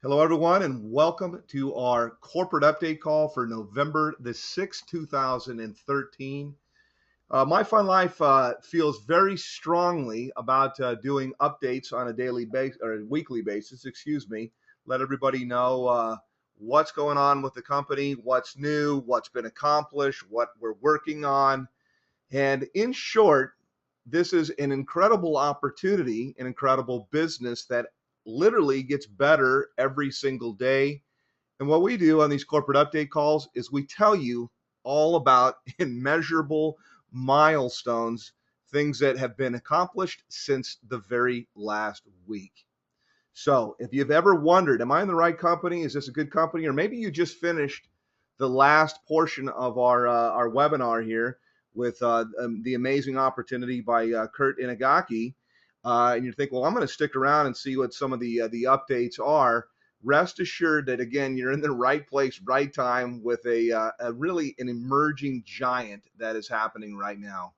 Hello, everyone, and welcome to our corporate update call for November the 6th, 2013. My Fun Life feels very strongly about doing updates on a daily basis or a weekly basis, excuse me. Let everybody know what's going on with the company, what's new, what's been accomplished, what we're working on. And in short, this is an incredible opportunity, an incredible business that literally gets better every single day. And what we do on these corporate update calls is we tell you all about immeasurable milestones, things that have been accomplished since the very last week. So if you've ever wondered, am I in the right company? Is this a good company? Or maybe you just finished the last portion of our webinar here with the amazing opportunity by Kurt Inagaki, and you think, well, I'm going to stick around and see what some of the updates are. Rest assured that again, you're in the right place, right time with a really an emerging giant that is happening right now.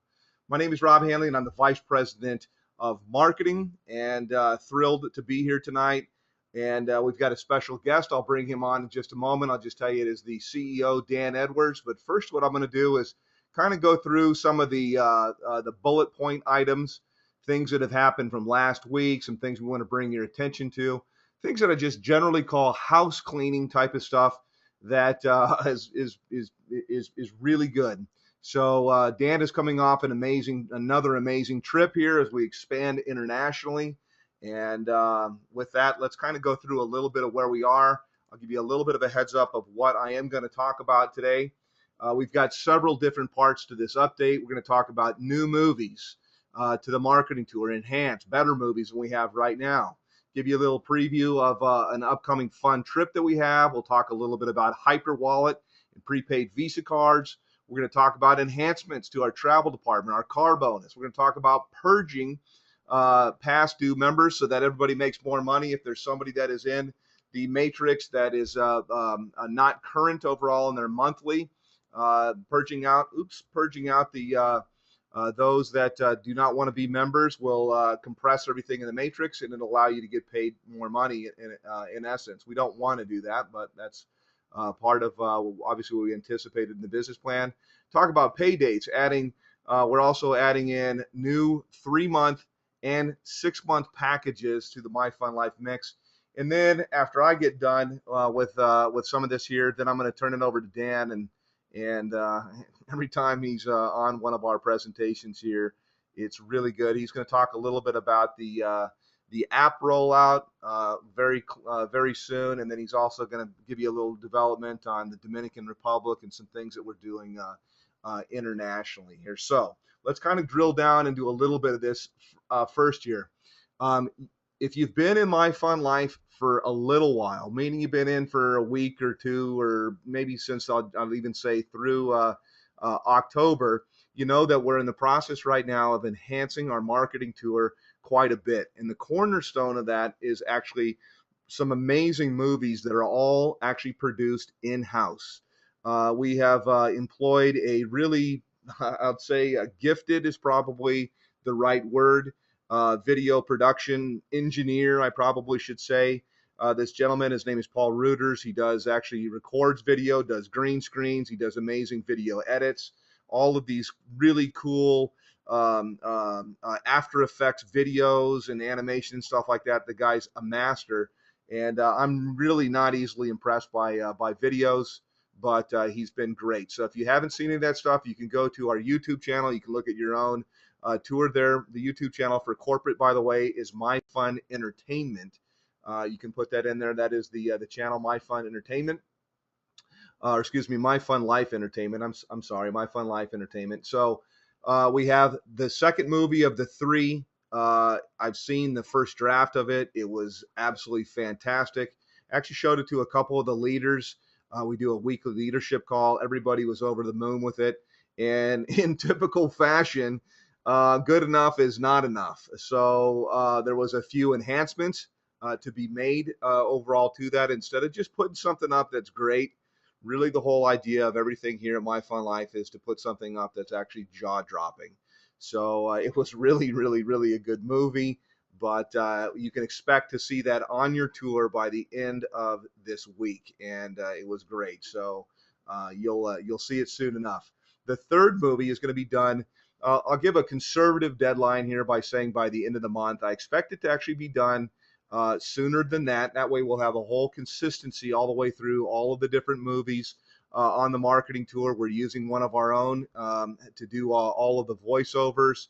My name is Rob Hanley, and I'm the Vice President of Marketing, and thrilled to be here tonight. And we've got a special guest. I'll bring him on in just a moment. I'll just tell you it is the CEO, Dan Edwards. But first, what I'm going to do is kind of go through some of the bullet point items, things that have happened from last week, some things we want to bring your attention to, things that I just generally call house cleaning type of stuff that is really good. So Dan is coming off another amazing trip here as we expand internationally. And with that, let's kind of go through a little bit of where we are. I'll give you a little bit of a heads up of what I am going to talk about today. We've got several different parts to this update. We're going to talk about new movies to the marketing tour, enhance better movies than we have right now. Give you a little preview of an upcoming fun trip that we have. We'll talk a little bit about Hyperwallet and prepaid Visa cards. We're going to talk about enhancements to our travel department, our car bonus. We're going to talk about purging past due members so that everybody makes more money. If there's somebody that is in the matrix that is not current overall in their monthly, purging out the those that do not want to be members will compress everything in the matrix, and it'll allow you to get paid more money in essence. We don't want to do that, but that's part of obviously what we anticipated in the business plan. Talk about pay dates. We're also adding in new 3-month and 6-month packages to the MyFunLIFE mix. And then after I get done with some of this here, then I'm going to turn it over to Dan. And every time he's on one of our presentations here, it's really good. He's going to talk a little bit about the app rollout very soon, and then he's also going to give you a little development on the Dominican Republic and some things that we're doing internationally here. So let's kind of drill down and do a little bit of this first here. If you've been in MyFunLIFE for a little while, meaning you've been in for a week or two, or maybe since I'll even say through October, you know that we're in the process right now of enhancing our marketing tour quite a bit. And the cornerstone of that is actually some amazing movies that are all actually produced in-house. We have employed a really, I'd say, gifted is probably the right word, video production engineer, I probably should say. This gentleman, his name is Paul Reuters. He records video, does green screens. He does amazing video edits, all of these really cool After Effects videos and animation and stuff like that. The guy's a master, and I'm really not easily impressed by videos, but he's been great. So if you haven't seen any of that stuff, you can go to our YouTube channel. You can look at your own tour there. The YouTube channel for corporate, by the way, is My Fun Entertainment. You can put that in there. That is the channel, My Fun Entertainment. Or excuse me, MyFunLIFE Entertainment. I'm sorry, MyFunLIFE Entertainment. So we have the second movie of the 3. I've seen the first draft of it. It was absolutely fantastic. Actually showed it to a couple of the leaders. We do a weekly leadership call. Everybody was over the moon with it. And in typical fashion, good enough is not enough. So there was a few enhancements to be made overall to that. Instead of just putting something up that's great, really the whole idea of everything here at MyFunLIFE is to put something up that's actually jaw-dropping. So it was really, really, really a good movie. but you can expect to see that on your tour by the end of this week, and it was great. So you'll see it soon enough. The third movie is going to be done. I'll give a conservative deadline here by saying by the end of the month. I expect it to actually be done sooner than that. That way we'll have a whole consistency all the way through all of the different movies on the marketing tour. We're using one of our own to do all of the voiceovers.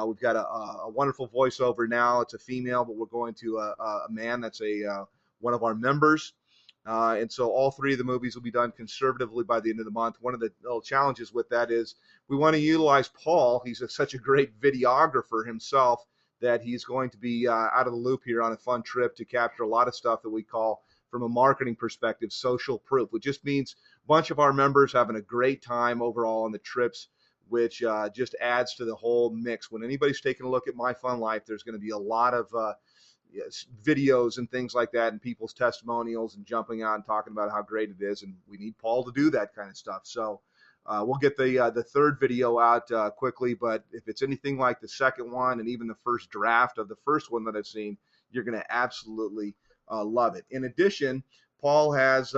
We've got a wonderful voiceover now. It's a female, but we're going to a man that's one of our members. And so all three of the movies will be done conservatively by the end of the month. One of the little challenges with that is we want to utilize Paul. He's such a great videographer himself that he's going to be out of the loop here on a fun trip to capture a lot of stuff that we call, from a marketing perspective, social proof, which just means a bunch of our members having a great time overall on the trips, which just adds to the whole mix. When anybody's taking a look at My Fun Life, there's going to be a lot of videos and things like that, and people's testimonials and jumping out and talking about how great it is. And we need Paul to do that kind of stuff. So we'll get the third video out quickly. But if it's anything like the second one and even the first draft of the first one that I've seen, you're going to absolutely love it. In addition, Paul has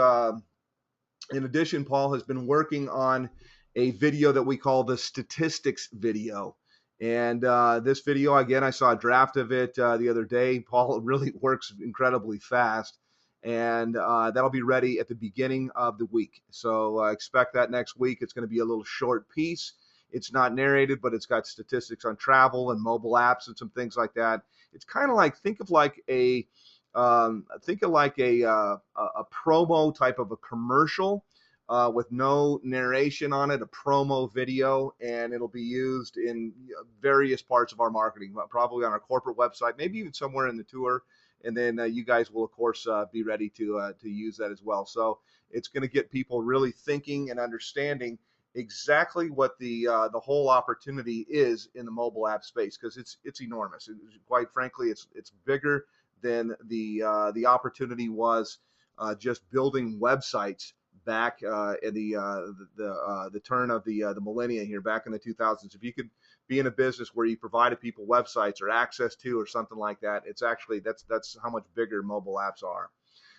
been working on a video that we call the statistics video. And this video, again, I saw a draft of it the other day. Paul really works incredibly fast, and that'll be ready at the beginning of the week. So expect that next week. It's going to be a little short piece. It's not narrated, but it's got statistics on travel and mobile apps and some things like that. It's kind of like, think of like a promo type of a commercial with no narration on it, a promo video, and it'll be used in various parts of our marketing, probably on our corporate website, maybe even somewhere in the tour. And then you guys will, of course, be ready to use that as well. So it's going to get people really thinking and understanding exactly what the whole opportunity is in the mobile app space, because it's enormous. Quite frankly, it's bigger than the opportunity was just building websites back in the turn of the millennia here, back in the 2000s. If you could be in a business where you provided people websites or access to or something like that, it's actually that's how much bigger mobile apps are.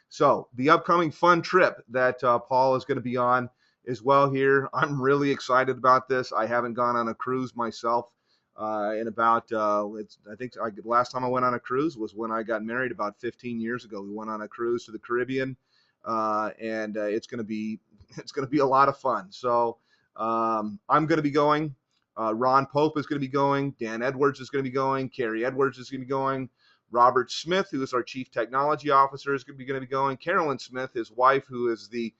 So the upcoming fun trip that Paul is going to be on as well here, I'm really excited about this. I haven't gone on a cruise myself in about I think last time I went on a cruise was when I got married about 15 years ago. We went on a cruise to the Caribbean. And it's going to be a lot of fun. So I'm going to be going. Ron Pope is going to be going. Dan Edwards is going to be going. Carrie Edwards is going to be going. Robert Smith, who is our Chief Technology Officer, is going to be going. Carolyn Smith, his wife, who is the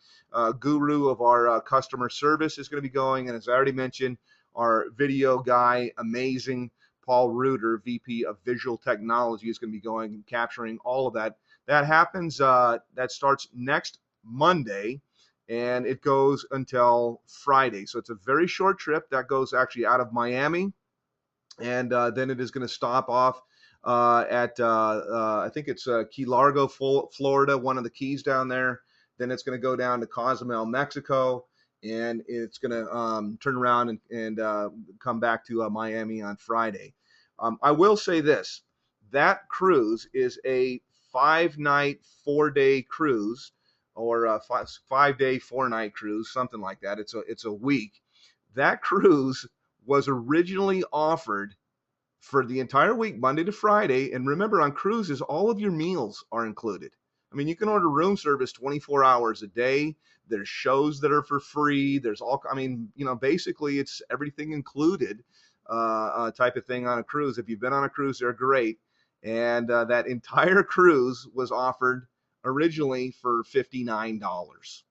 guru of our customer service, is going to be going. And as I already mentioned, our video guy, amazing Paul Reuter, VP of Visual Technology, is going to be going and capturing all of that. That happens, that starts next Monday, and it goes until Friday. So it's a very short trip. That goes actually out of Miami, and then it is going to stop off at, I think it's Key Largo, Florida, one of the keys down there. Then it's going to go down to Cozumel, Mexico, and it's going to turn around and come back to Miami on Friday. I will say this, that cruise is a 5-night, 4-day cruise, or a 5-day, 4-night cruise, something like that. It's a week. That cruise was originally offered for the entire week, Monday to Friday. And remember, on cruises, all of your meals are included. I mean, you can order room service 24 hours a day. There's shows that are for free. There's basically it's everything included type of thing on a cruise. If you've been on a cruise, they're great. And that entire cruise was offered originally for $59.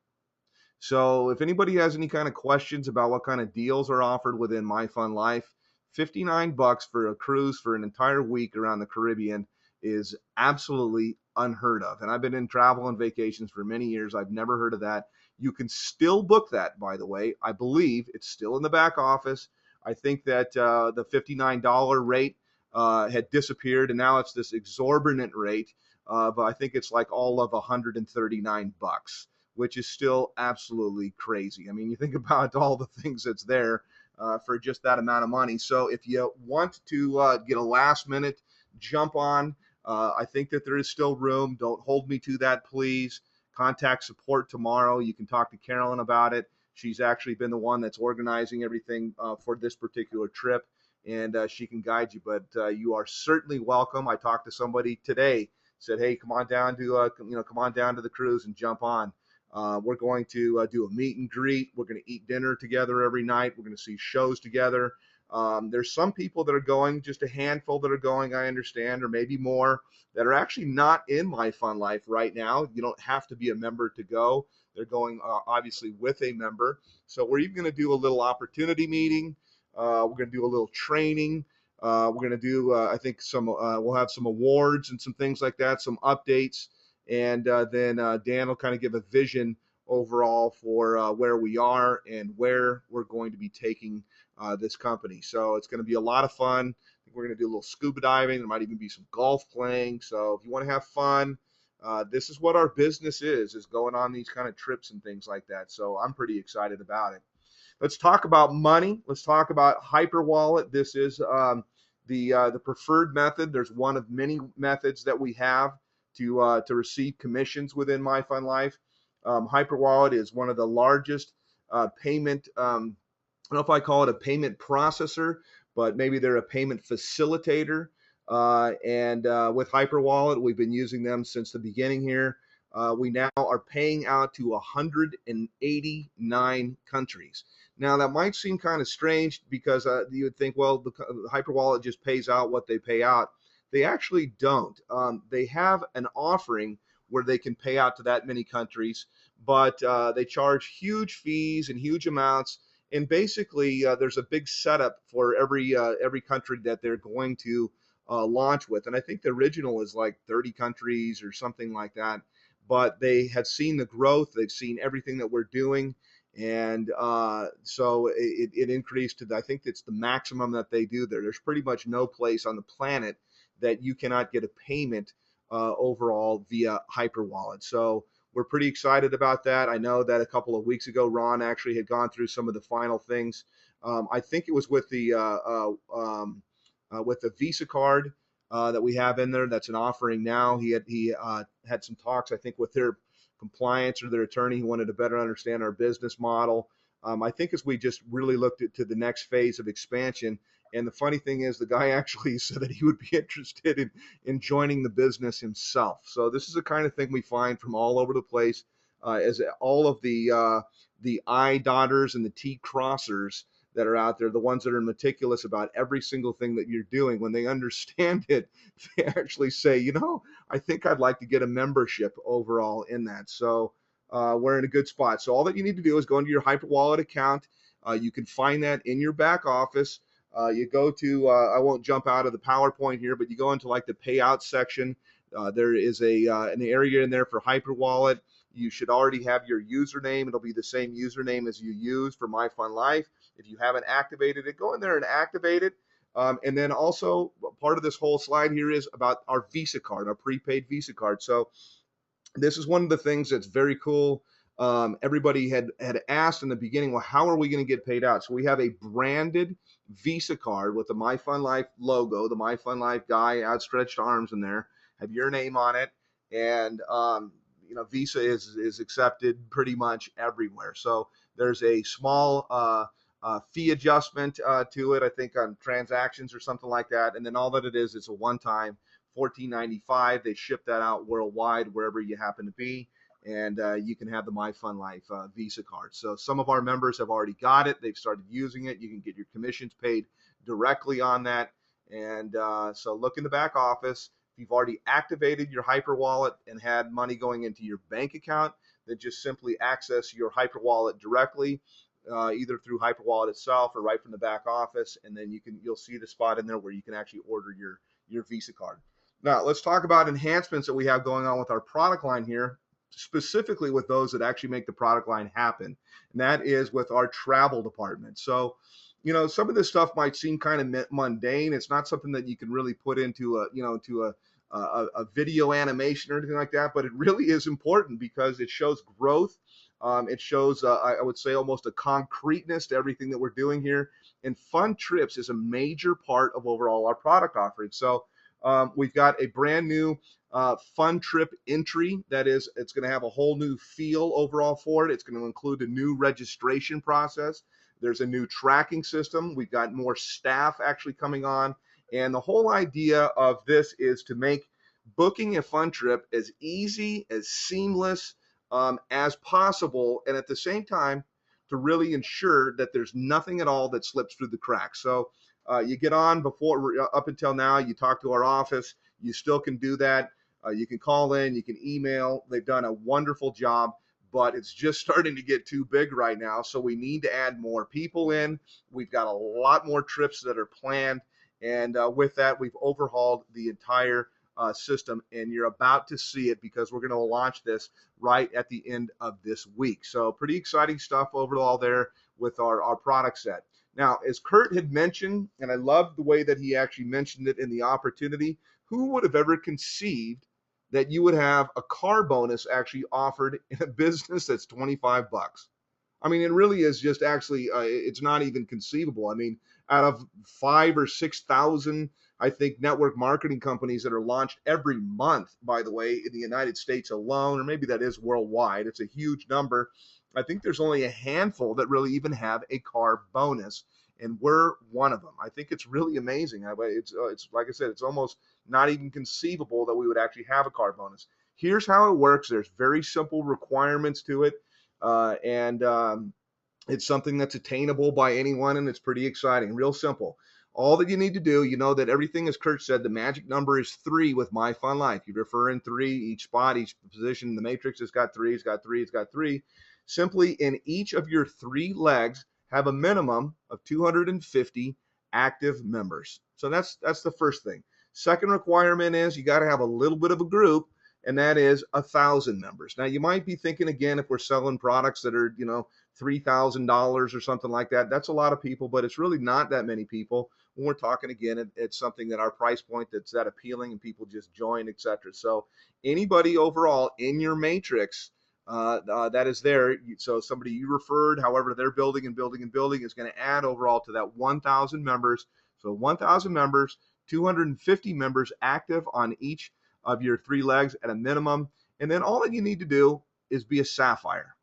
So if anybody has any kind of questions about what kind of deals are offered within My Fun Life, $59 for a cruise for an entire week around the Caribbean is absolutely unheard of. And I've been in travel and vacations for many years. I've never heard of that. You can still book that, by the way. I believe it's still in the back office. I think that the $59 rate had disappeared, and now it's this exorbitant rate of, I think it's like all of $139, which is still absolutely crazy. I mean, you think about all the things that's there for just that amount of money. So if you want to get a last minute jump on. I think that there is still room. Don't hold me to that, please. Contact support tomorrow. You can talk to Carolyn about it. She's actually been the one that's organizing everything for this particular trip, and she can guide you. But you are certainly welcome. I talked to somebody today, said, "Hey, come on down to come on down to the cruise and jump on." We're going to do a meet and greet. We're going to eat dinner together every night. We're going to see shows together. There's some people that are going, just a handful that are going, I understand, or maybe more, that are actually not in My Fun Life right now. You don't have to be a member to go. They're going obviously with a member. So we're even going to do a little opportunity meeting. We're going to do a little training. We're going to do, I think, we'll have some awards and some things like that, some updates. And then Dan will kind of give a vision overall for where we are and where we're going to be taking this company. So it's going to be a lot of fun. I think we're going to do a little scuba diving. There might even be some golf playing. So if you want to have fun, this is what our business is going on these kind of trips and things like that. So I'm pretty excited about it. Let's talk about money. Let's talk about HyperWallet. This is the preferred method. There's one of many methods that we have to receive commissions within MyFunLife. HyperWallet is one of the largest payment. I don't know if I call it a payment processor, but maybe they're a payment facilitator. And with HyperWallet, we've been using them since the beginning here. We now are paying out to 189 countries. Now, that might seem kind of strange because you would think, well, the HyperWallet just pays out what they pay out. They actually don't. They have an offering where they can pay out to that many countries, but they charge huge fees and huge amounts. And basically, there's a big setup for every country that they're going to launch with. And I think the original is like 30 countries or something like that. But they have seen the growth. They've seen everything that we're doing. And so it increased to, I think it's the maximum that they do there. There's pretty much no place on the planet that you cannot get a payment overall via HyperWallet. So we're pretty excited about that. I know that a couple of weeks ago, Ron actually had gone through some of the final things. I think it was with the Visa card that we have in there. That's an offering now. He had some talks, I think, with their compliance or their attorney. He wanted to better understand our business model. I think as we just really looked to the next phase of expansion. And the funny thing is, the guy actually said that he would be interested in joining the business himself. So this is the kind of thing we find from all over the place, as all of the I dotters and the T crossers that are out there, the ones that are meticulous about every single thing that you're doing. When they understand it, they actually say, I think I'd like to get a membership overall in that. So we're in a good spot. So all that you need to do is go into your HyperWallet account. You can find that in your back office. You go to, I won't jump out of the PowerPoint here, but you go into like the payout section. There is an area in there for HyperWallet. You should already have your username. It'll be the same username as you use for MyFunLife. If you haven't activated it, go in there and activate it. And then also part of this whole slide here is about our Visa card, our prepaid Visa card. So this is one of the things that's very cool. Everybody had asked in the beginning, well, how are we going to get paid out? So we have a branded Visa card with the MyFunLife logo, the MyFunLife guy, outstretched arms in there, have your name on it. And, Visa is accepted pretty much everywhere. So there's a small fee adjustment to it, I think on transactions or something like that. And then all that it is a one-time $14.95. They ship that out worldwide, wherever you happen to be. And you can have the MyFunLife Visa card. So some of our members have already got it. They've started using it. You can get your commissions paid directly on that. And so look in the back office. If you've already activated your HyperWallet and had money going into your bank account, then just simply access your HyperWallet directly, either through HyperWallet itself or right from the back office. And then you'll see the spot in there where you can actually order your Visa card. Now let's talk about enhancements that we have going on with our product line here, specifically with those that actually make the product line happen. And that is with our travel department. So, some of this stuff might seem kind of mundane. It's not something that you can really put into a video animation or anything like that, but it really is important because it shows growth. It shows, I would say, almost a concreteness to everything that we're doing here. And fun trips is a major part of overall our product offering. So We've got a brand new fun trip entry. That is, it's going to have a whole new feel overall for it. It's going to include a new registration process. There's a new tracking system. We've got more staff actually coming on. And the whole idea of this is to make booking a fun trip as easy, as seamless as possible. And at the same time, to really ensure that there's nothing at all that slips through the cracks. So you get on before, up until now, you talk to our office. You still can do that. You can call in, you can email. They've done a wonderful job, but it's just starting to get too big right now. So we need to add more people in. We've got a lot more trips that are planned. And with that, we've overhauled the entire system, and you're about to see it because we're going to launch this right at the end of this week. So pretty exciting stuff overall there with our product set. Now, as Kurt had mentioned, and I love the way that he actually mentioned it in the opportunity, who would have ever conceived that you would have a car bonus actually offered in a business that's 25 bucks? I mean, it really is just actually, it's not even conceivable. I mean, out of 5,000 or 6,000, I think, network marketing companies that are launched every month, by the way, in the United States alone, or maybe that is worldwide, it's a huge number. I think there's only a handful that really even have a car bonus, and we're one of them. I think it's really amazing. It's like I said, it's almost not even conceivable that we would actually have a car bonus. Here's how it works. There's very simple requirements to it, and it's something that's attainable by anyone, and it's pretty exciting. Real simple. All that you need to do, you know that everything, as Kurt said, the magic number is 3 with MyFunLIFE. You refer in 3, each spot, each position in the matrix has got 3, it's got 3, it's got 3. Simply in each of your 3 legs, have a minimum of 250 active members. So that's the first thing. Second requirement is you got to have a little bit of a group, and that is 1,000 members. Now you might be thinking, again, if we're selling products that are, $3,000 or something like that, that's a lot of people, but it's really not that many people when we're talking, again, it's something that our price point that's that appealing and people just join, etc. So anybody overall in your matrix that is there, so somebody you referred, however they're building and building and building, is going to add overall to that 1,000 members. So 1,000 members, 250 members active on each of your 3 legs at a minimum. And then all that you need to do is be a sapphire.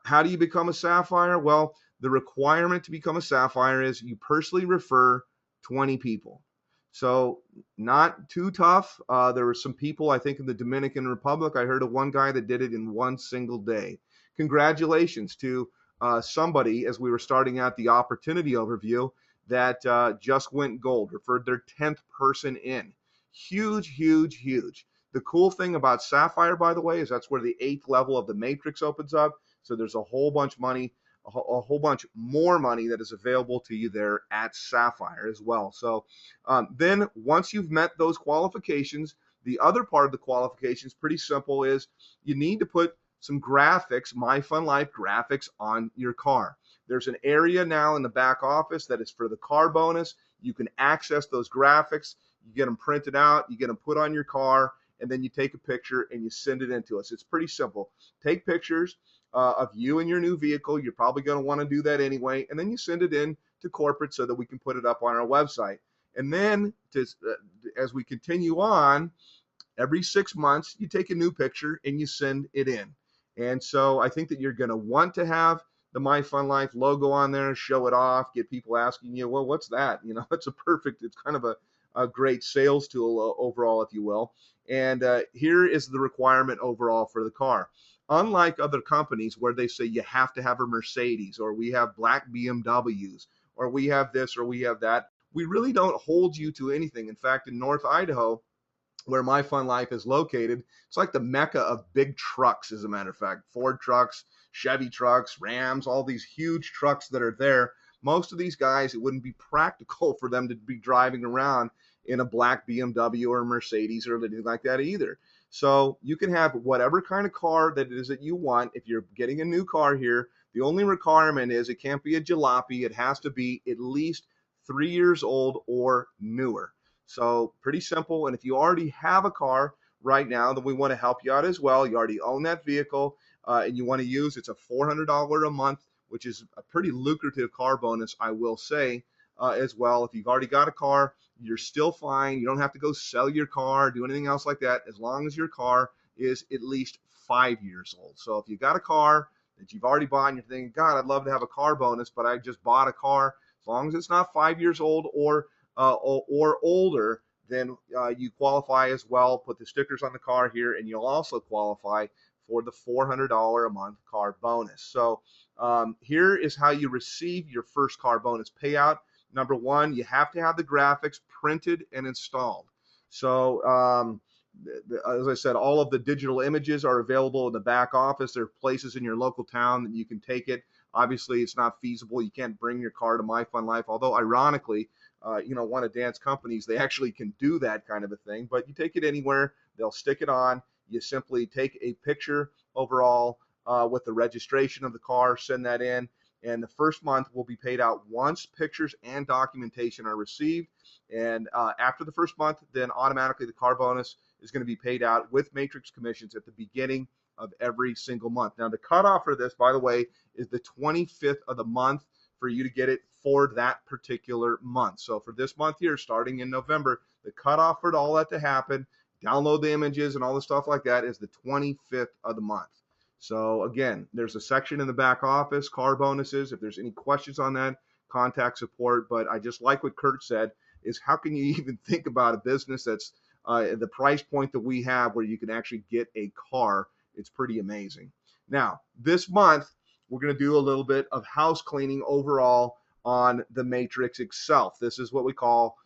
How do you become a sapphire? Well, the requirement to become a sapphire is you personally refer 20 people. So not too tough. There were some people, I think, in the Dominican Republic. I heard of one guy that did it in one single day. Congratulations to somebody, as we were starting out the opportunity overview, that just went gold, referred their 10th person in. Huge, huge, huge. The cool thing about Sapphire, by the way, is that's where the 8th level of the matrix opens up. So there's a whole bunch money, a whole bunch more money that is available to you there at Sapphire as well. So then once you've met those qualifications, the other part of the qualifications, pretty simple, is you need to put some graphics, MyFunLIFE graphics, on your car. There's an area now in the back office that is for the car bonus. You can access those graphics. You get them printed out, you get them put on your car, and then you take a picture and you send it in to us. It's pretty simple. Take pictures of you and your new vehicle. You're probably going to want to do that anyway. And then you send it in to corporate so that we can put it up on our website. And then as we continue on, every 6 months, you take a new picture and you send it in. And so I think that you're going to want to have the MyFunLIFE logo on there, show it off, get people asking you, well, what's that? It's it's kind of a great sales tool overall, if you will. And here is the requirement overall for the car. Unlike other companies where they say you have to have a Mercedes, or we have black BMWs, or we have this, or we have that, we really don't hold you to anything. In fact, in North Idaho, where MyFunLIFE is located, it's like the mecca of big trucks, as a matter of fact. Ford trucks, Chevy trucks, Rams, all these huge trucks that are there. Most of these guys, it wouldn't be practical for them to be driving around in a black BMW or Mercedes or anything like that either. So you can have whatever kind of car that it is that you want. If you're getting a new car here, the only requirement is it can't be a jalopy. It has to be at least 3 years old or newer. So pretty simple. And if you already have a car right now, then we want to help you out as well. You already own that vehicle and you want to use, it's a $400 a month, which is a pretty lucrative car bonus, I will say, as well. If you've already got a car, you're still fine. You don't have to go sell your car, do anything else like that, as long as your car is at least 5 years old. So if you got a car that you've already bought and you're thinking, God, I'd love to have a car bonus, but I just bought a car, as long as it's not 5 years old or older, then you qualify as well. Put the stickers on the car here, and you'll also qualify for the $400 a month car bonus. So here is how you receive your first car bonus payout. Number one, you have to have the graphics printed and installed. So as I said, all of the digital images are available in the back office. There are places in your local town that you can take it. Obviously, it's not feasible. You can't bring your car to MyFunLIFE, although ironically, one of Dan's companies, they actually can do that kind of a thing. But you take it anywhere, they'll stick it on. You simply take a picture overall with the registration of the car, send that in, and the first month will be paid out once pictures and documentation are received. And after the first month, then automatically the car bonus is going to be paid out with matrix commissions at the beginning of every single month. Now, the cutoff for this, by the way, is the 25th of the month for you to get it for that particular month. So for this month here, starting in November, the cutoff for all that to happen, download the images and all the stuff like that, is the 25th of the month. So again, there's a section in the back office, car bonuses. If there's any questions on that, contact support. But I just like what Kurt said, is how can you even think about a business that's the price point that we have where you can actually get a car? It's pretty amazing. Now, this month, we're going to do a little bit of house cleaning overall on the matrix itself. This is what we call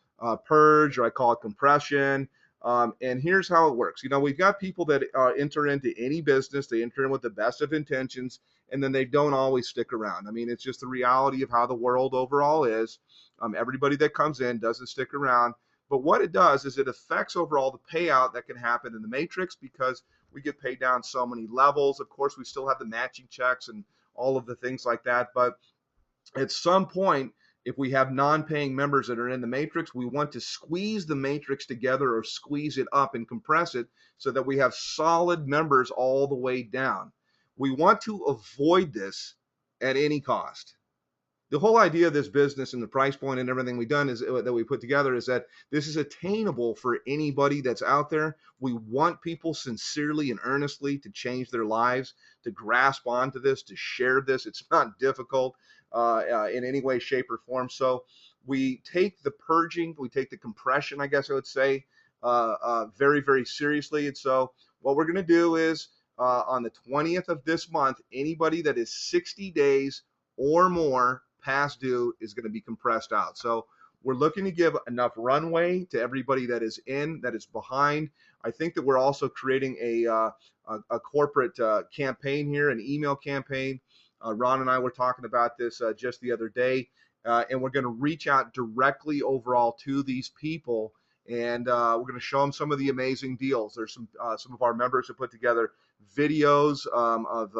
purge, or I call it compression. And here's how it works. We've got people that enter into any business. They enter in with the best of intentions, and then they don't always stick around. I mean, it's just the reality of how the world overall is. Everybody that comes in doesn't stick around. But what it does is it affects overall the payout that can happen in the matrix, because we get paid down so many levels. Of course, we still have the matching checks and all of the things like that. But at some point, if we have non-paying members that are in the matrix, we want to squeeze the matrix together or squeeze it up and compress it so that we have solid members all the way down. We want to avoid this at any cost. The whole idea of this business and the price point and everything we've done is that we put together is that this is attainable for anybody that's out there. We want people sincerely and earnestly to change their lives, to grasp onto this, to share this. It's not difficult in any way, shape, or form. So we take the purging, we take the compression, I guess I would say, very, very seriously. And so what we're going to do is on the 20th of this month, anybody that is 60 days or more past due is going to be compressed out. So we're looking to give enough runway to everybody that is in, that is behind. I think that we're also creating a corporate campaign here, an email campaign. Ron and I were talking about this just the other day, and we're going to reach out directly overall to these people, and we're going to show them some of the amazing deals. There's some of our members have put together videos of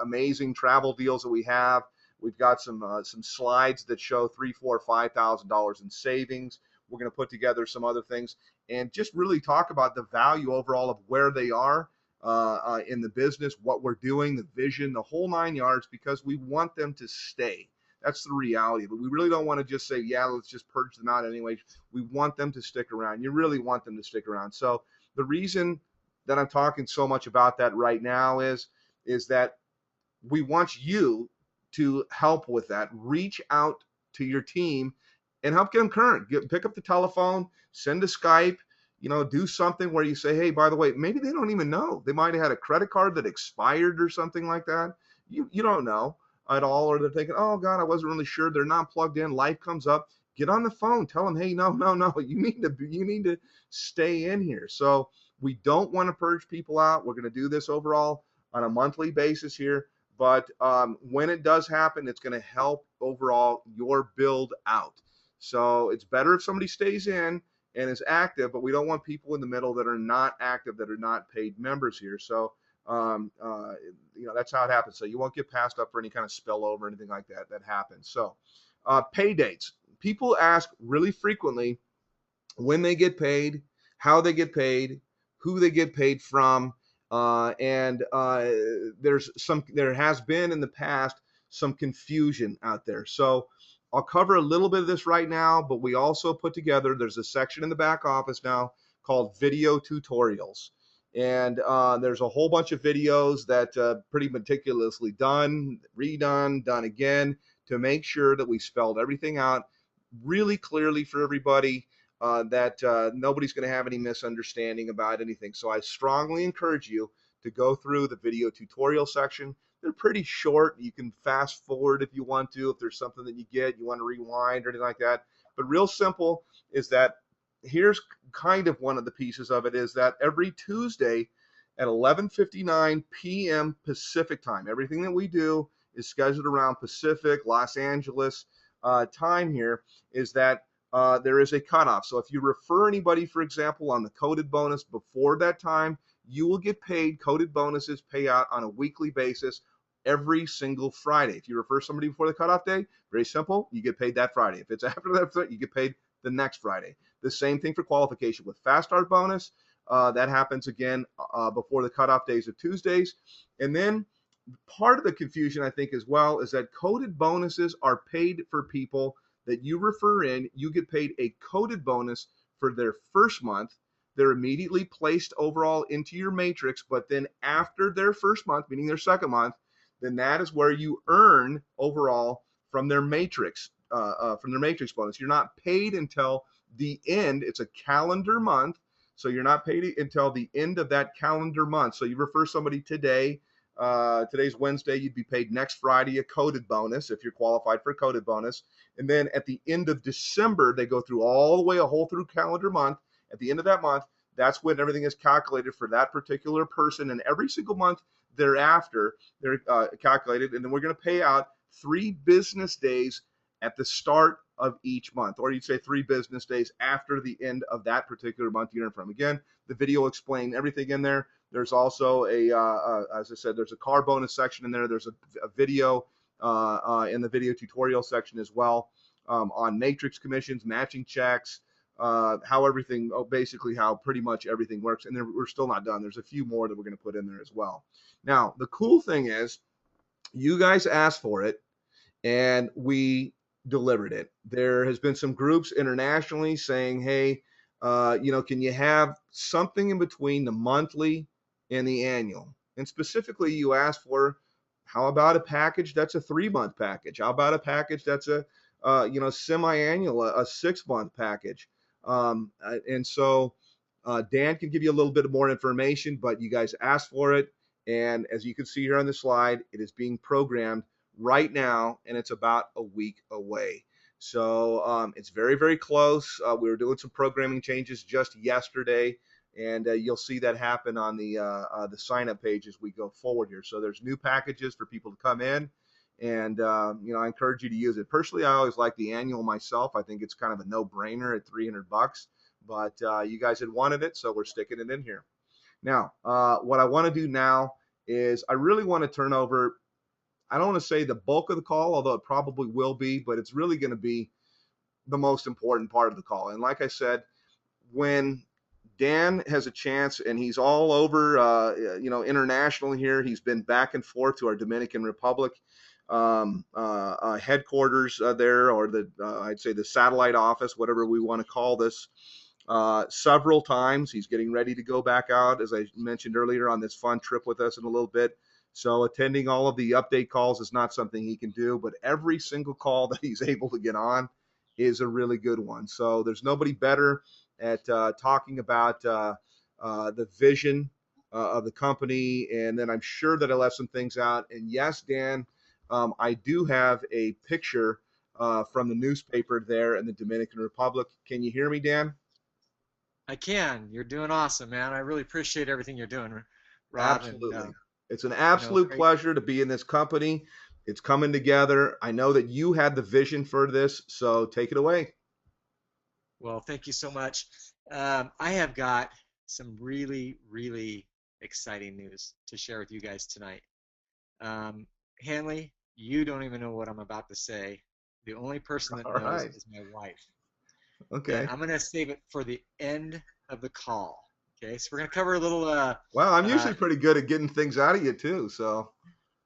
amazing travel deals that we have. We've got some slides that show $3,000, $4,000, $5,000 in savings. We're going to put together some other things and just really talk about the value overall of where they are in the business, what we're doing, the vision, the whole 9 yards, because we want them to stay. That's the reality. But we really don't want to just say, yeah, let's just purge them out anyway. We want them to stick around. You really want them to stick around. So the reason that I'm talking so much about that right now is that we want you to help with that. Reach out to your team and help get them current. Pick up the telephone, send a Skype, do something where you say, hey, by the way, maybe they don't even know. They might have had a credit card that expired or something like that. You don't know at all, or they're thinking, oh God, I wasn't really sure. They're not plugged in. Life comes up. Get on the phone. Tell them, hey, no. You need to stay in here. So we don't want to purge people out. We're going to do this overall on a monthly basis here. But when it does happen, it's going to help overall your build out. So it's better if somebody stays in and is active, but we don't want people in the middle that are not active, that are not paid members here. So that's how it happens. So you won't get passed up for any kind of spillover or anything like that happens. So pay dates. People ask really frequently when they get paid, how they get paid, who they get paid from. There has been in the past some confusion out there. So I'll cover a little bit of this right now, but we also put together, there's a section in the back office now called video tutorials. And there's a whole bunch of videos that pretty meticulously done, redone, done again to make sure that we spelled everything out really clearly for everybody, that nobody's going to have any misunderstanding about anything. So I strongly encourage you to go through the video tutorial section. They're pretty short. You can fast forward if you want to, if there's something that you get, you want to rewind or anything like that. But real simple is that here's kind of one of the pieces of it is that every Tuesday at 11:59 p.m. Pacific time, everything that we do is scheduled around Pacific, Los Angeles time here, is that there is a cutoff. So if you refer anybody, for example, on the coded bonus before that time, you will get paid. Coded bonuses pay out on a weekly basis every single Friday. If you refer somebody before the cutoff day, very simple, you get paid that Friday. If it's after that, you get paid the next Friday. The same thing for qualification with Fast Start bonus. That happens again before the cutoff days of Tuesdays. And then part of the confusion, I think, as well, is that coded bonuses are paid for people that you refer in. You get paid a coded bonus for their first month. They're immediately placed overall into your matrix, but then after their first month, meaning their second month, then that is where you earn overall from their matrix bonus. You're not paid until the end. It's a calendar month, so you're not paid until the end of that calendar month. So you refer somebody today. Today's Wednesday, you'd be paid next Friday a coded bonus if you're qualified for a coded bonus. And then at the end of December, they go through all the way a whole through calendar month. At the end of that month, that's when everything is calculated for that particular person. And every single month thereafter, they're calculated. And then we're going to pay out 3 business days at the start of each month, or you'd say 3 business days after the end of that particular month you earn from. Again, the video will explain everything in there. There's also as I said, there's a car bonus section in there. There's a video in the video tutorial section as well on matrix commissions, matching checks, how everything, basically how pretty much everything works. And then we're still not done. There's a few more that we're going to put in there as well. Now, the cool thing is you guys asked for it and we delivered it. There has been some groups internationally saying, hey, can you have something in between the monthly and the annual? And specifically, you asked for, how about a package that's a 3-month package? How about a package that's a semi-annual, a 6-month package? And so Dan can give you a little bit more information, but you guys asked for it. And as you can see here on the slide, it is being programmed right now, and it's about a week away. So it's very, very close. We were doing some programming changes just yesterday, and you'll see that happen on the sign-up page as we go forward here. So there's new packages for people to come in, and I encourage you to use it. Personally, I always like the annual myself. I think it's kind of a no-brainer at $300, but you guys had wanted it, so we're sticking it in here. Now, what I want to do now is I really want to turn over, I don't want to say the bulk of the call, although it probably will be, but it's really going to be the most important part of the call. And like I said, when Dan has a chance, and he's all over, internationally here, he's been back and forth to our Dominican Republic headquarters there, or I'd say the satellite office, whatever we want to call this, several times. He's getting ready to go back out, as I mentioned earlier, on this fun trip with us in a little bit. So attending all of the update calls is not something he can do, but every single call that he's able to get on is a really good one. So there's nobody better at talking about the vision of the company. And then I'm sure that I left some things out. And yes, Dan, I do have a picture from the newspaper there in the Dominican Republic. Can you hear me, Dan? I can. You're doing awesome, man. I really appreciate everything you're doing, Rob. Absolutely. And It's an absolute great. pleasure to be in this company. It's coming together. I know that you had the vision for this, so take it away. Well, thank you so much. I have got some really, really exciting news to share with you guys tonight. Hanley, you don't even know what I'm about to say. The only person that All knows right. is my wife. And Okay. I'm going to save it for the end of the call. Okay, so we're going to cover a little. Well, I'm usually pretty good at getting things out of you too, so.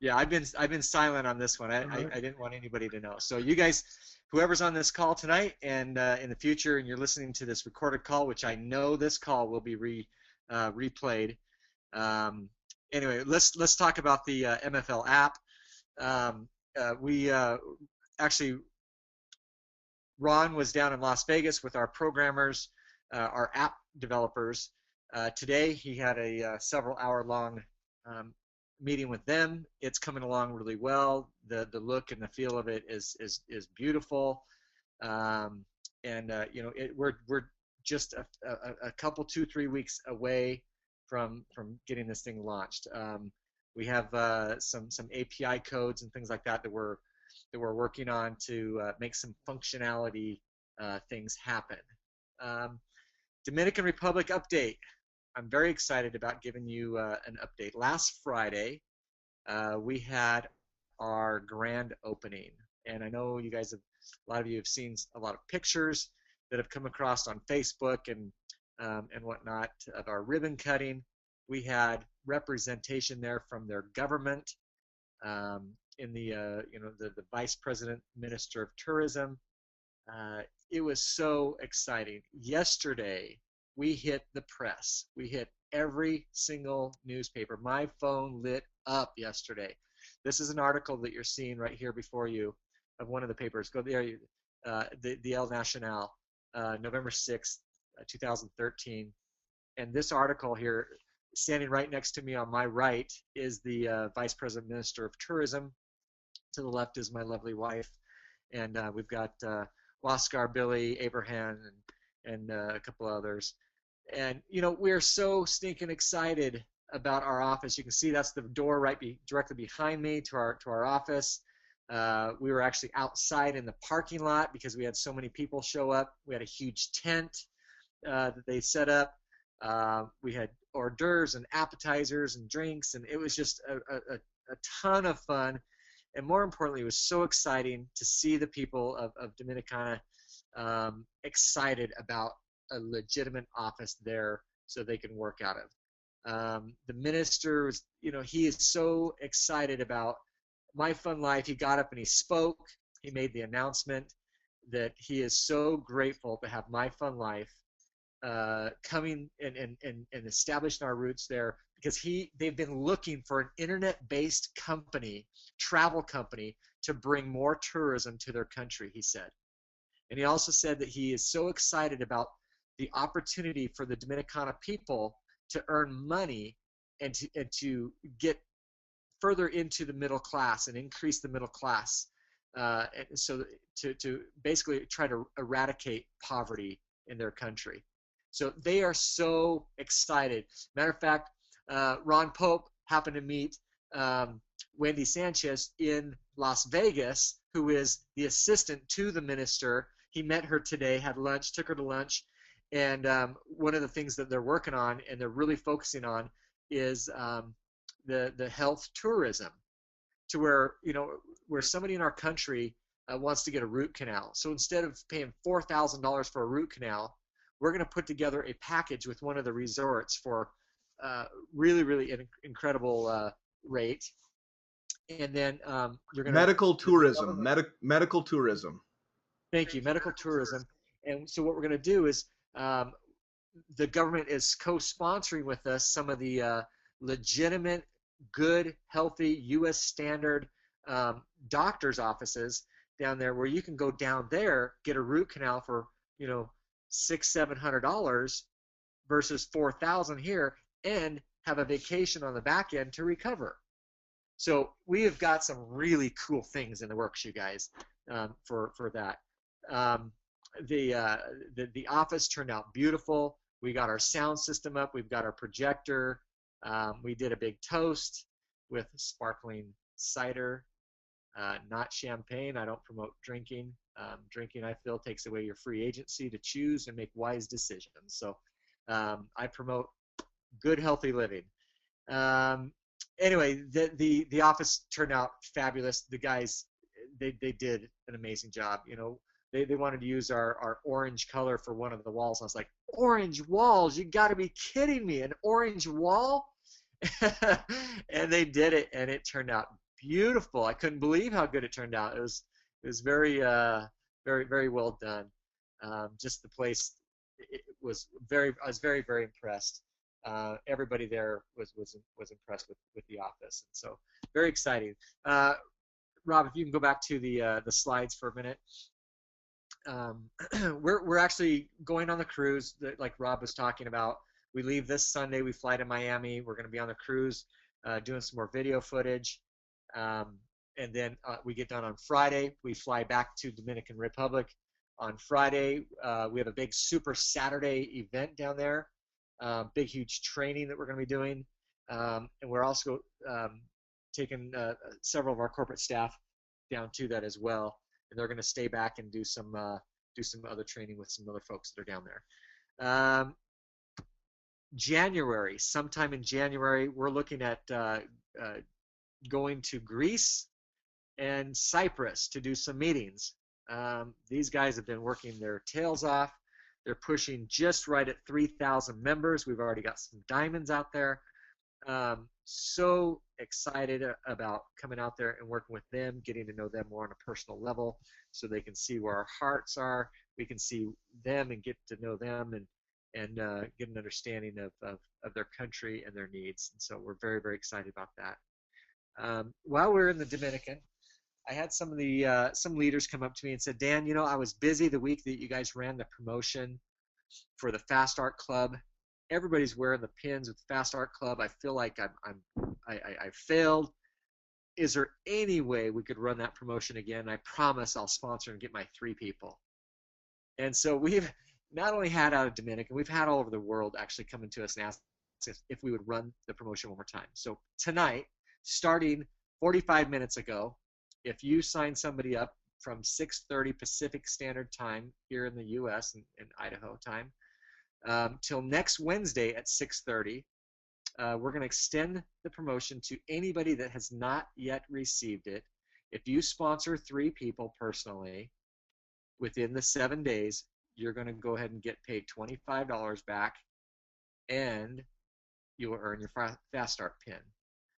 Yeah, I've been silent on this one. All right. I didn't want anybody to know. So you guys, whoever's on this call tonight and in the future, and you're listening to this recorded call, which I know this call will be replayed. Um, anyway, let's talk about the MFL app. We actually, Ron was down in Las Vegas with our programmers, our app developers. Today he had a several hour long meeting with them. It's coming along really well. The look and the feel of it is beautiful. And we're just a couple 2-3 weeks away from getting this thing launched. We have some API codes and things like that we're working on to make some functionality things happen. Dominican Republic update. I'm very excited about giving you an update. Last Friday, we had our grand opening, and I know you guys have, a lot of you have seen a lot of pictures that have come across on Facebook and whatnot of our ribbon cutting. We had representation there from their government, in the the Vice President Minister of Tourism. It was so exciting. Yesterday, we hit the press. We hit every single newspaper. My phone lit up yesterday. This is an article that you're seeing right here before you of one of the papers. Go there, the El Nacional, November 6th, 2013. And this article here, standing right next to me on my right, is the Vice President Minister of Tourism. To the left is my lovely wife. And we've got Oscar, Billy, Abraham, and a couple others. And, we're so stinking excited about our office. You can see that's the door directly behind me to our office. We were actually outside in the parking lot because we had so many people show up. We had a huge tent that they set up. We had hors d'oeuvres and appetizers and drinks, and it was just a ton of fun. And more importantly, it was so exciting to see the people of Dominicana excited about a legitimate office there so they can work out of. The minister was, he is so excited about MyFunLIFE. He got up and he spoke. He made the announcement that he is so grateful to have MyFunLIFE coming and establishing our roots there, because they've been looking for an internet-based company, travel company, to bring more tourism to their country, he said. And he also said that he is so excited about the opportunity for the Dominicana people to earn money and to get further into the middle class and increase the middle class, and so to basically try to eradicate poverty in their country. So they are so excited. Matter of fact, Ron Pope happened to meet Wendy Sanchez in Las Vegas, who is the assistant to the minister. He met her today, had lunch, took her to lunch, and one of the things that they're working on and they're really focusing on is the health tourism, to where somebody in our country wants to get a root canal. So instead of paying $4,000 for a root canal, we're going to put together a package with one of the resorts for really incredible rate. And then you're going to medical tourism. Medical tourism. Thank you, medical tourism. And so what we're going to do is the government is co-sponsoring with us some of the legitimate, good, healthy, U.S. standard doctors' offices down there, where you can go down there, get a root canal for $600-700 versus $4,000 here, and have a vacation on the back end to recover. So we have got some really cool things in the works, you guys, for that. The office turned out beautiful. We got our sound system up. We've got our projector. We did a big toast with sparkling cider, not champagne. I don't promote drinking. Drinking, I feel, takes away your free agency to choose and make wise decisions. So I promote good, healthy living. Anyway, the office turned out fabulous. The guys, they did an amazing job. They wanted to use our orange color for one of the walls. I was like, orange walls? You got to be kidding me! An orange wall? And they did it, and it turned out beautiful. I couldn't believe how good it turned out. It was very very, very well done. Just the place, it was very, I was very, very impressed. Everybody there was impressed with the office, and so very exciting. Uh, Rob, if you can go back to the slides for a minute. Um, we're actually going on the cruise that, like Rob was talking about. We leave this Sunday. We fly to Miami. We're going to be on the cruise, doing some more video footage, um, and then we get done on Friday. We fly back to Dominican Republic on Friday. We have a big Super Saturday event down there. Big, huge training that we're going to be doing, and we're also taking several of our corporate staff down to that as well, and they're going to stay back and do some other training with some other folks that are down there. January, sometime in January, we're looking at going to Greece and Cyprus to do some meetings. These guys have been working their tails off. They're pushing just right at 3,000 members. We've already got some diamonds out there. So excited about coming out there and working with them, getting to know them more on a personal level so they can see where our hearts are. We can see them and get to know them and get an understanding of their country and their needs. And so we're very, very excited about that. While we're in the Dominican, I had some of the some leaders come up to me and said, Dan, you know, I was busy the week that you guys ran the promotion for the Fast Art Club. Everybody's wearing the pins with Fast Art Club. I feel like I failed. Is there any way we could run that promotion again? I promise I'll sponsor and get my 3 people. And so we've not only had out of Dominican, we've had all over the world actually coming to us and ask if we would run the promotion one more time. So tonight, starting 45 minutes ago, if you sign somebody up from 6:30 Pacific Standard Time here in the U.S. and Idaho time, till next Wednesday at 6:30, we're going to extend the promotion to anybody that has not yet received it. If you sponsor 3 people personally within the 7 days, you're going to go ahead and get paid $25 back, and you will earn your Fast Start pin.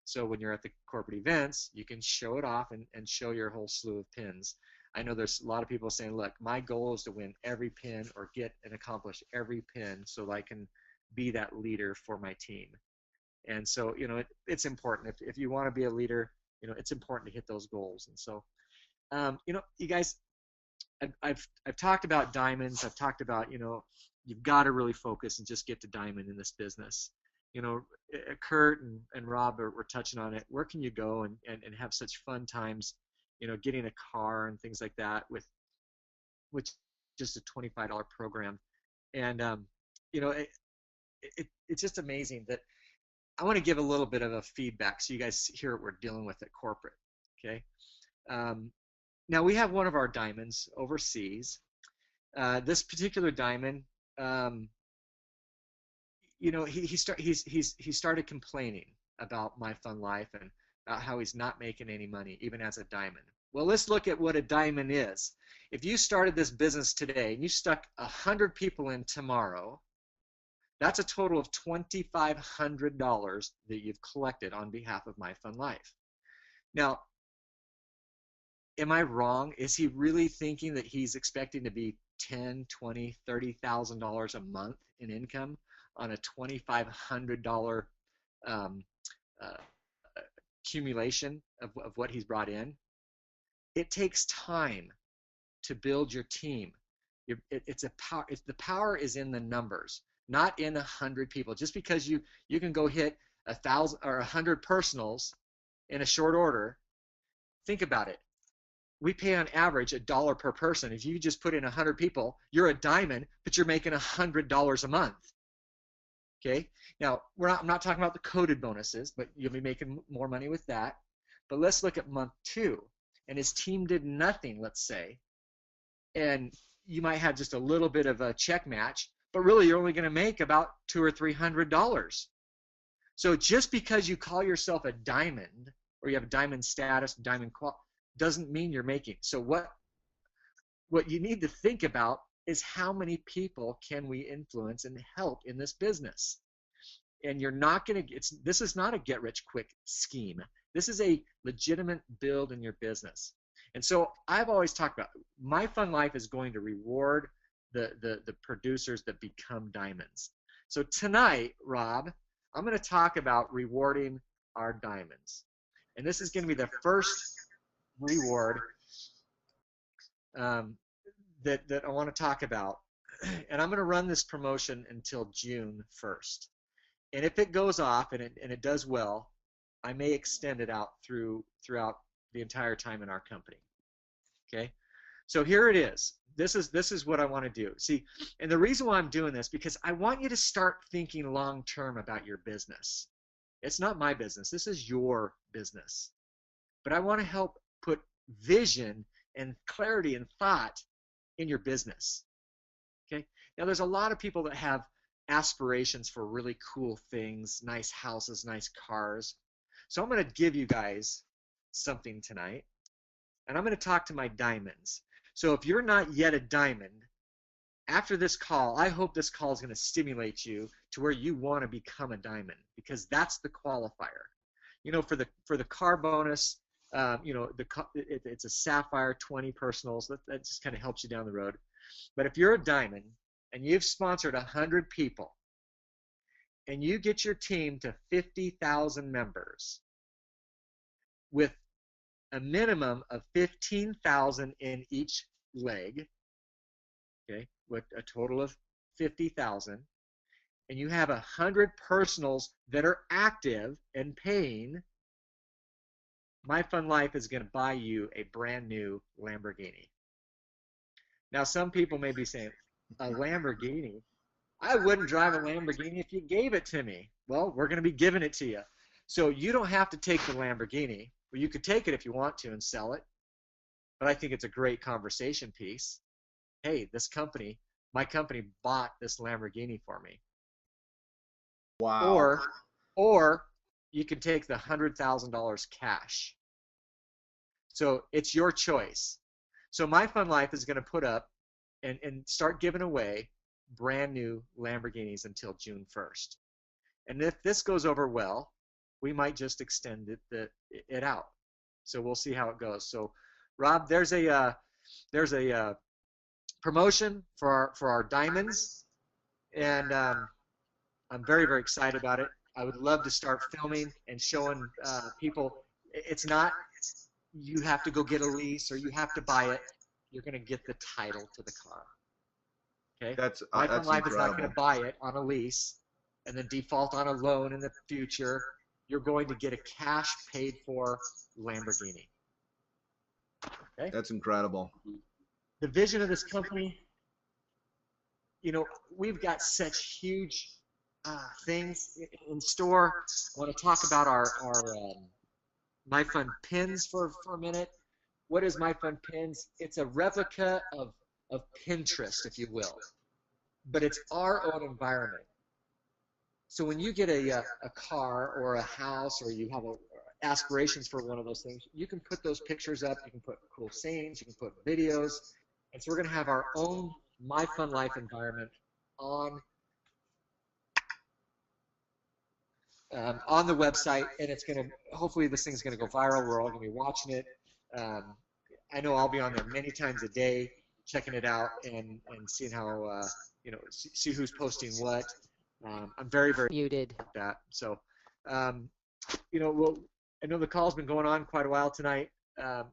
So when you're at the corporate events, you can show it off and show your whole slew of pins. I know there's a lot of people saying, look, my goal is to win every pin or get and accomplish every pin so that I can be that leader for my team. And so, you know, it's important. If you want to be a leader, you know, it's important to hit those goals. And so, you know, you guys, I've talked about diamonds. I've talked about, you know, you've got to really focus and just get to diamond in this business. You know, Kurt and Rob were touching on it. Where can you go and have such fun times, you know, getting a car and things like that with just a $25 program. And, you know, it's just amazing that I want to give a little bit of a feedback so you guys hear what we're dealing with at corporate, okay? Now, we have one of our diamonds overseas. This particular diamond, you know, he started complaining about MyFunLIFE and about how he's not making any money, even as a diamond. Well, let's look at what a diamond is. If you started this business today and you stuck 100 people in tomorrow, that's a total of $2,500 that you've collected on behalf of MyFunLIFE. Now, am I wrong? Is he really thinking that he's expecting to be $10,000, $20,000, $30,000 a month in income on a $2,500 accumulation of what he's brought in? It takes time to build your team. The power is in the numbers, not in 100 people. Just because you can go hit 1,000 or 100 personals in a short order, think about it. We pay on average $1 per person. If you just put in 100 people, you're a diamond, but you're making $100 a month. Okay. Now I'm not talking about the coded bonuses, but you'll be making more money with that. But let's look at month 2, and his team did nothing, let's say, and you might have just a little bit of a check match, but really you're only going to make about $200 or $300. So just because you call yourself a diamond or you have diamond status, diamond quality, doesn't mean you're making. So what you need to think about is how many people can we influence and help in this business. And you're not going to, this is not a get rich quick scheme. This is a legitimate build in your business. And so I've always talked about My Fun Life is going to reward the producers that become diamonds. So tonight, Rob, I'm going to talk about rewarding our diamonds. And this is going to be the first reward um, that I want to talk about. And I'm going to run this promotion until June 1st. And if it goes off and it does well, I may extend it out throughout the entire time in our company. Okay, so here it is. This is what I want to do. See, and the reason why I'm doing this, because I want you to start thinking long term about your business. It's not my business. This is your business. But I want to help put vision and clarity and thought in your business. Okay. Now there's a lot of people that have aspirations for really cool things, nice houses, nice cars. So I'm going to give you guys something tonight. And I'm going to talk to my diamonds. So if you're not yet a diamond, after this call, I hope this call is going to stimulate you to where you want to become a diamond, because that's the qualifier. You know, for the car bonus, you know, it's a Sapphire 20 personals. That just kind of helps you down the road. But if you're a diamond and you've sponsored 100 people and you get your team to 50,000 members with a minimum of 15,000 in each leg, okay, with a total of 50,000, and you have 100 personals that are active and paying, My Fun Life is going to buy you a brand new Lamborghini. Now, some people may be saying, a Lamborghini? I wouldn't drive a Lamborghini if you gave it to me. Well, we're going to be giving it to you. So you don't have to take the Lamborghini. Well, you could take it if you want to and sell it. But I think it's a great conversation piece. Hey, this company, my company bought this Lamborghini for me. Wow. Or you can take the $100,000 cash. So it's your choice. So My Fun Life is going to put up and start giving away brand new Lamborghinis until June 1st. And if this goes over well, we might just extend it out. So we'll see how it goes. So, Rob, there's a promotion for our diamonds, and I'm very, very excited about it. I would love to start filming and showing people. It's not you have to go get a lease or you have to buy it. You're going to get the title to the car. Okay. My Fun Life is not going to buy it on a lease and then default on a loan in the future. You're going to get a cash paid for Lamborghini. Okay? That's incredible. The vision of this company, you know, we've got such huge things in store. I want to talk about our My Fun Pins for a minute. What is My Fun Pins? It's a replica of Pinterest, if you will, but it's our own environment. So when you get a car or a house, or you have aspirations for one of those things, you can put those pictures up, you can put cool scenes, you can put videos, and so we're going to have our own My Fun Life environment on the website, and it's going to, hopefully this thing's going to go viral. We're all going to be watching it. I know I'll be on there many times a day, checking it out and seeing how, you know, see who's posting what. I'm very, very muted about that. So, you know, I know the call's been going on quite a while tonight.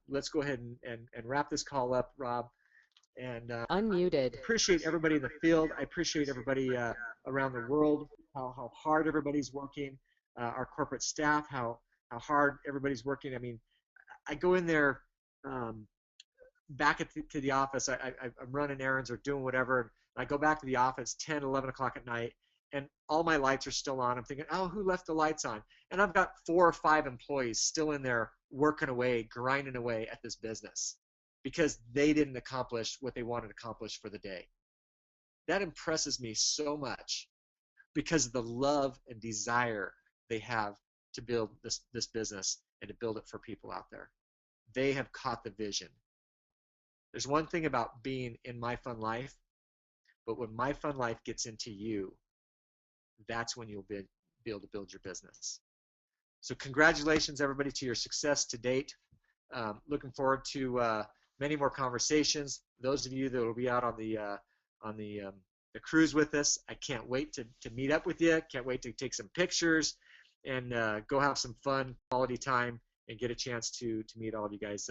Let's go ahead and wrap this call up, Rob. And unmuted. I appreciate everybody in the field. I appreciate everybody around the world, how hard everybody's working, our corporate staff, how hard everybody's working. I mean, I go in there back to the office. I'm running errands or doing whatever. And I go back to the office 10, 11 o'clock at night, and all my lights are still on. I'm thinking, oh, who left the lights on? And I've got 4 or 5 employees still in there working away, grinding away at this business because they didn't accomplish what they wanted to accomplish for the day. That impresses me so much because of the love and desire they have to build this business and to build it for people out there. They have caught the vision. There's one thing about being in My Fun Life, but when My Fun Life gets into you, that's when you'll be able to build your business. So congratulations, everybody, to your success to date. Looking forward to many more conversations. Those of you that will be out on the cruise with us, I can't wait to meet up with you. Can't wait to take some pictures and go have some fun, quality time, and get a chance to meet all of you guys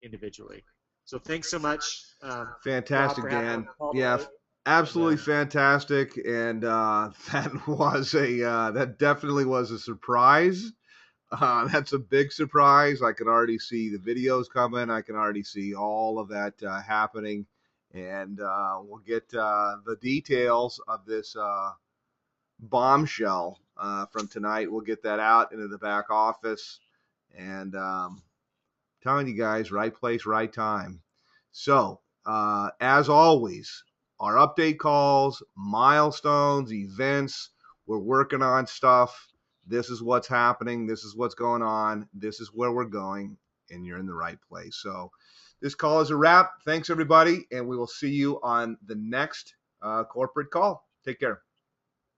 individually. So thanks so much, Rob, Fantastic, for having me on Dan. the call Yeah, today. And absolutely fantastic. And that definitely was a surprise. That's a big surprise. I can already see the videos coming. I can already see all of that happening. And we'll get the details of this bombshell from tonight. We'll get that out into the back office. And telling you guys, right place, right time. So, as always, our update calls, milestones, events, we're working on stuff. This is what's happening. This is what's going on. This is where we're going, and you're in the right place. So, this call is a wrap. Thanks, everybody, and we will see you on the next corporate call. Take care.